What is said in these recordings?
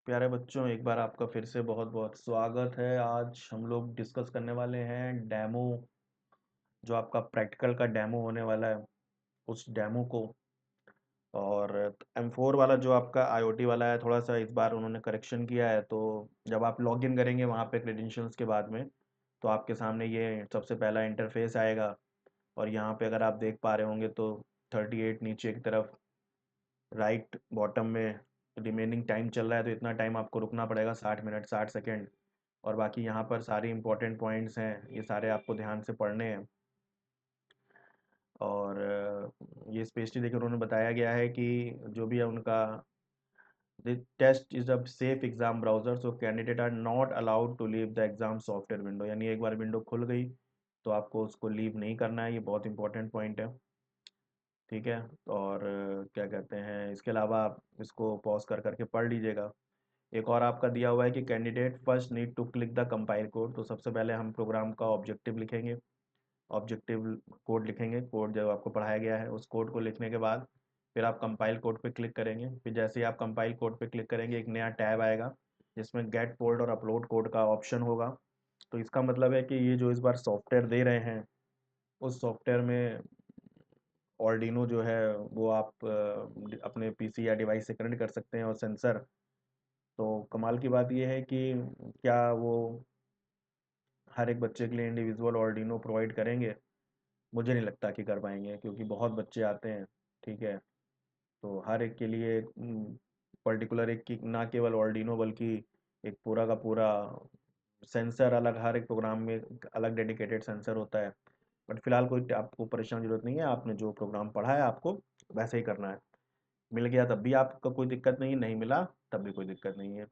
प्यारे बच्चों, एक बार आपका फिर से बहुत बहुत स्वागत है। आज हम लोग डिस्कस करने वाले हैं डेमो, जो आपका प्रैक्टिकल का डेमो होने वाला है उस डेमो को। और M4 वाला जो आपका IoT वाला है, थोड़ा सा इस बार उन्होंने करेक्शन किया है। तो जब आप लॉगिन करेंगे वहाँ पे क्रेडेंशियल्स के बाद में, तो आपके सामने ये सबसे पहला इंटरफेस आएगा। और यहाँ पे अगर आप देख पा रहे होंगे तो 38 नीचे की तरफ राइट बॉटम में रिमेनिंग टाइम चल रहा है, तो इतना टाइम आपको रुकना पड़ेगा, 60 मिनट 60 सेकेंड। और बाकी यहाँ पर सारे इंपॉर्टेंट पॉइंट्स हैं, ये सारे आपको ध्यान से पढ़ने हैं। और ये स्पेशली देखिए उन्होंने बताया गया है कि जो भी है उनका, the test is a safe exam browser, so candidate are not allowed to leave the exam software window. यानी एक बार विंडो खुल गई तो आपको उसको लीव नहीं करना है, ये बहुत इंपॉर्टेंट पॉइंट है। ठीक है। और क्या कहते हैं, इसके अलावा आप इसको पॉज कर करके पढ़ लीजिएगा। एक और आपका दिया हुआ है कि candidate first need to click the compile code. तो सबसे पहले हम प्रोग्राम का ऑब्जेक्टिव लिखेंगे, ऑब्जेक्टिव कोड लिखेंगे। कोड जो आपको पढ़ाया गया है उस कोड को लिखने के बाद फिर आप कंपाइल कोड पे क्लिक करेंगे। फिर जैसे ही आप कंपाइल कोड पे क्लिक करेंगे एक नया टैब आएगा जिसमें गेट पोर्ट और अपलोड कोड का ऑप्शन होगा। तो इसका मतलब है कि ये जो इस बार सॉफ्टवेयर दे रहे हैं उस सॉफ्टवेयर में ऑर्डिनो जो है वो आप अपने पीसी या डिवाइस से कनेक्ट कर सकते हैं। और सेंसर, तो कमाल की बात ये है कि क्या वो हर एक बच्चे के लिए इंडिविजुअल ऑर्डिनो प्रोवाइड करेंगे? मुझे नहीं लगता कि कर पाएंगे, क्योंकि बहुत बच्चे आते हैं। ठीक है। तो हर एक के लिए पर्टिकुलर एक की ना केवल ऑर्डिनो बल्कि एक पूरा का पूरा सेंसर अलग, हर एक प्रोग्राम में एक अलग डेडिकेटेड सेंसर होता है। बट फिलहाल कोई आपको परेशान जरूरत नहीं है, आपने जो प्रोग्राम पढ़ा है आपको वैसे ही करना है। मिल गया तब भी आपका कोई दिक्कत नहीं, नहीं मिला तब भी कोई दिक्कत नहीं है।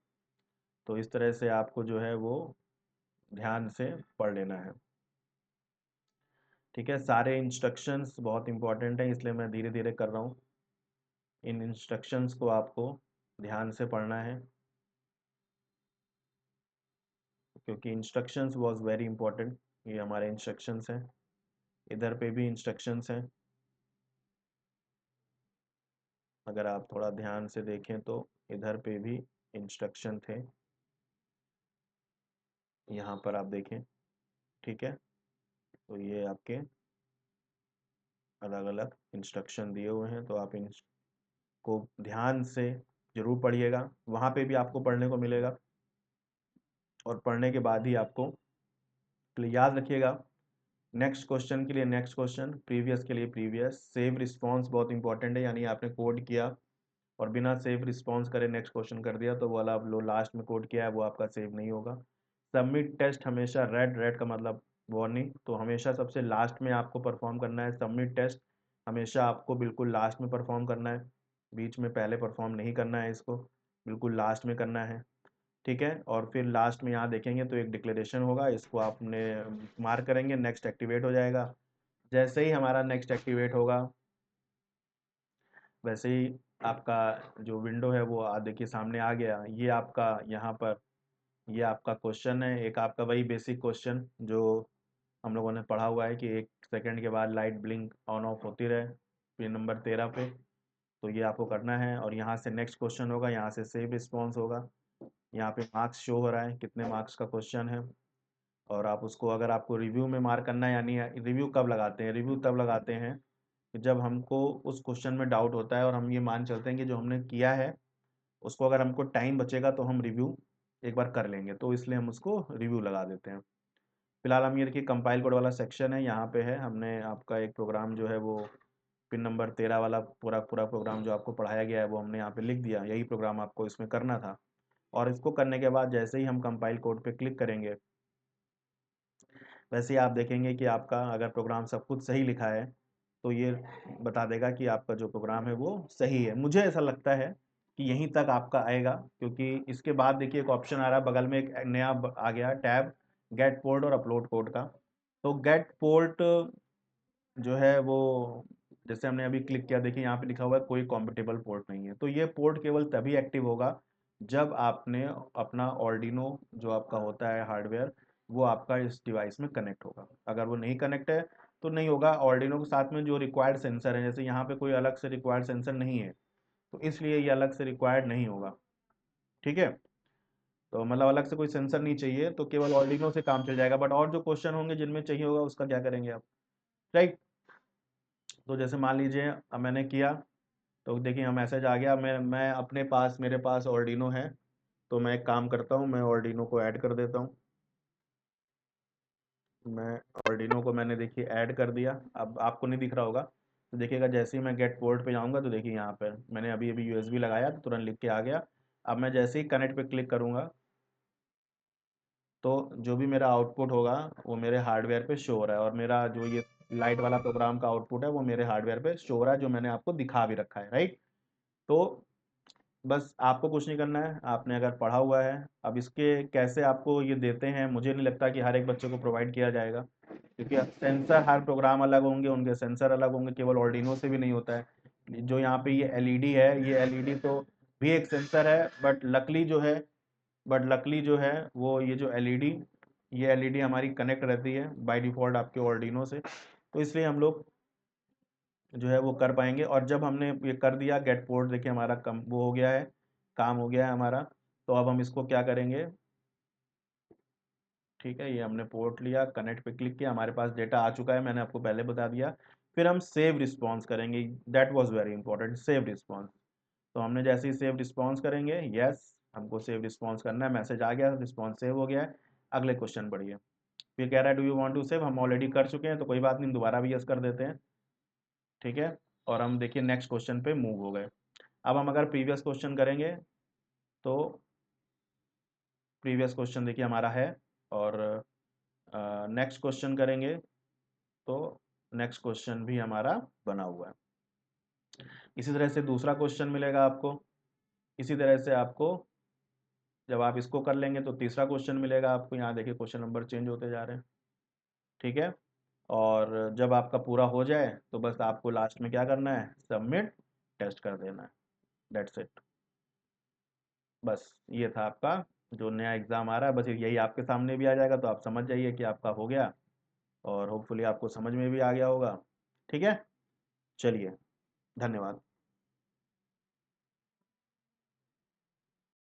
तो इस तरह से आपको जो है वो ध्यान से पढ़ लेना है। ठीक है। सारे इंस्ट्रक्शंस बहुत इंपॉर्टेंट हैं, इसलिए मैं धीरे धीरे कर रहा हूँ। इन इंस्ट्रक्शंस को आपको ध्यान से पढ़ना है, क्योंकि इंस्ट्रक्शंस वाज वेरी इंपॉर्टेंट। ये हमारे इंस्ट्रक्शंस हैं, इधर पे भी इंस्ट्रक्शंस हैं। अगर आप थोड़ा ध्यान से देखें तो इधर पे भी इंस्ट्रक्शन थे, यहाँ पर आप देखें। ठीक है। तो ये आपके अलग अलग इंस्ट्रक्शन दिए हुए हैं, तो आप इनको ध्यान से ज़रूर पढ़िएगा। वहाँ पे भी आपको पढ़ने को मिलेगा, और पढ़ने के बाद ही आपको याद रखिएगा। नेक्स्ट क्वेश्चन के लिए नेक्स्ट क्वेश्चन, प्रीवियस के लिए प्रीवियस। सेव रिस्पॉन्स बहुत इंपॉर्टेंट है, यानी आपने कोड किया और बिना सेव रिस्पॉन्स करे नेक्स्ट क्वेश्चन कर दिया तो वो वाला लो लास्ट में कोड किया है वो आपका सेव नहीं होगा। सबमिट टेस्ट हमेशा, रेड रेड का मतलब वार्निंग, तो हमेशा सबसे लास्ट में आपको परफॉर्म करना है। सबमिट टेस्ट हमेशा आपको बिल्कुल लास्ट में परफॉर्म करना है, बीच में पहले परफॉर्म नहीं करना है, इसको बिल्कुल लास्ट में करना है। ठीक है। और फिर लास्ट में यहाँ देखेंगे तो एक डिक्लेरेशन होगा, इसको आपने मार्क करेंगे, नेक्स्ट एक्टिवेट हो जाएगा। जैसे ही हमारा नेक्स्ट एक्टिवेट होगा वैसे ही आपका जो विंडो है वो देखिए सामने आ गया। ये आपका यहाँ पर ये आपका क्वेश्चन है, एक आपका वही बेसिक क्वेश्चन जो हम लोगों ने पढ़ा हुआ है कि 1 सेकंड के बाद लाइट ब्लिंक ऑन ऑफ होती रहे, पिन नंबर 13 पे। तो ये आपको करना है, और यहाँ से नेक्स्ट क्वेश्चन होगा, यहाँ से सेव रिस्पॉन्स होगा। यहाँ पे मार्क्स शो हो रहा है कितने मार्क्स का क्वेश्चन है, और आप उसको अगर आपको रिव्यू में मार्क करना है, यानी रिव्यू कब लगाते हैं, रिव्यू तब लगाते हैं कि जब हमको उस क्वेश्चन में डाउट होता है और हम ये मान चलते हैं कि जो हमने किया है उसको अगर हमको टाइम बचेगा तो हम रिव्यू एक बार कर लेंगे, तो इसलिए हम उसको रिव्यू लगा देते हैं। फिलहाल हम ये देखिए कंपाइल कोड वाला सेक्शन है, यहाँ पे है हमने आपका एक प्रोग्राम जो है वो पिन नंबर 13 वाला पूरा पूरा प्रोग्राम जो आपको पढ़ाया गया है वो हमने यहाँ पे लिख दिया, यही प्रोग्राम आपको इसमें करना था। और इसको करने के बाद जैसे ही हम कंपाइल कोड पे क्लिक करेंगे वैसे ही आप देखेंगे कि आपका अगर प्रोग्राम सब कुछ सही लिखा है तो ये बता देगा कि आपका जो प्रोग्राम है वो सही है। मुझे ऐसा लगता है कि यहीं तक आपका आएगा, क्योंकि इसके बाद देखिए एक ऑप्शन आ रहा है बगल में, एक नया आ गया टैब, गेट पोर्ट और अपलोड कोड का। तो गेट पोर्ट जो है वो जैसे हमने अभी क्लिक किया, देखिए यहाँ पे लिखा हुआ है कोई कॉम्पिटेबल पोर्ट नहीं है। तो ये पोर्ट केवल तभी एक्टिव होगा जब आपने अपना ऑर्डिनो जो आपका होता है हार्डवेयर वो आपका इस डिवाइस में कनेक्ट होगा। अगर वो नहीं कनेक्ट है तो नहीं होगा। ऑर्डिनो के साथ में जो रिक्वायर्ड सेंसर है, जैसे यहाँ पे कोई अलग से रिक्वायर्ड सेंसर नहीं है, तो इसलिए ये अलग से रिक्वायर्ड नहीं होगा। ठीक है, तो मतलब अलग से कोई सेंसर नहीं चाहिए, तो केवल ऑर्डिनो से काम चल जाएगा। बट और जो क्वेश्चन होंगे जिनमें चाहिए होगा उसका क्या करेंगे आप, राइट। तो जैसे मान लीजिए अब मैंने किया, तो देखिए यहाँ मैसेज आ गया, मैं अपने पास, मेरे पास ऑर्डिनो है, तो मैं एक काम करता हूँ, मैं ऑर्डिनो को ऐड कर देता हूँ। मैं ऑर्डिनो को मैंने देखिए ऐड कर दिया, अब आपको नहीं दिख रहा होगा, तो देखिएगा जैसे ही मैं गेट पोर्ट पे जाऊँगा तो देखिए यहाँ पर मैंने अभी अभी यूएसबी लगाया तो तुरंत लिख के आ गया। अब मैं जैसे ही कनेक्ट पे क्लिक करूँगा तो जो भी मेरा आउटपुट होगा वो मेरे हार्डवेयर पे शो हो रहा है, और मेरा जो ये लाइट वाला प्रोग्राम का आउटपुट है वो मेरे हार्डवेयर पे शो हो रहा है, जो मैंने आपको दिखा भी रखा है, राइट। तो बस आपको कुछ नहीं करना है, आपने अगर पढ़ा हुआ है। अब इसके कैसे आपको ये देते हैं, मुझे नहीं लगता कि हर एक बच्चे को प्रोवाइड किया जाएगा, क्योंकि सेंसर, हर प्रोग्राम अलग होंगे, उनके सेंसर अलग होंगे, केवल ऑर्डिनो से भी नहीं होता है। जो यहाँ पे ये एलईडी है, ये एलईडी तो भी एक सेंसर है, बट लकली जो है वो ये एलईडी हमारी कनेक्ट रहती है बाय डिफ़ॉल्ट आपके ऑर्डिनो से, तो इसलिए हम लोग जो है वो कर पाएंगे। और जब हमने ये कर दिया गेट पोर्ट, देखिए हमारा कम वो हो गया है, काम हो गया है हमारा। तो अब हम इसको क्या करेंगे, ठीक है, ये हमने पोर्ट लिया, कनेक्ट पे क्लिक किया, हमारे पास डेटा आ चुका है, मैंने आपको पहले बता दिया। फिर हम सेव रिस्पॉन्स करेंगे, that was very important, save response. तो हमने जैसे ही सेव रिस्पॉन्स करेंगे, यस हमको सेव रिस्पॉन्स करना है, मैसेज आ गया, रिस्पॉन्स सेव हो गया है। अगले क्वेश्चन बढ़िए, फिर कह रहा है do you want to save, हम ऑलरेडी कर चुके हैं तो कोई बात नहीं, दोबारा भी यस कर देते हैं, ठीक है। और हम देखिए नेक्स्ट क्वेश्चन पे मूव हो गए। अब हम अगर प्रीवियस क्वेश्चन करेंगे तो प्रीवियस क्वेश्चन देखिए हमारा है, और नेक्स्ट क्वेश्चन करेंगे तो नेक्स्ट क्वेश्चन भी हमारा बना हुआ है। इसी तरह से दूसरा क्वेश्चन मिलेगा आपको, इसी तरह से आपको जब आप इसको कर लेंगे तो तीसरा क्वेश्चन मिलेगा आपको। यहाँ देखिए क्वेश्चन नंबर चेंज होते जा रहे हैं, ठीक है। और जब आपका पूरा हो जाए तो बस आपको लास्ट में क्या करना है, सबमिट टेस्ट कर देना है, दैट्स इट। बस ये था आपका जो नया एग्ज़ाम आ रहा है, बस यही आपके सामने भी आ जाएगा तो आप समझ जाइए कि आपका हो गया, और होपफुली आपको समझ में भी आ गया होगा, ठीक है। चलिए, धन्यवाद।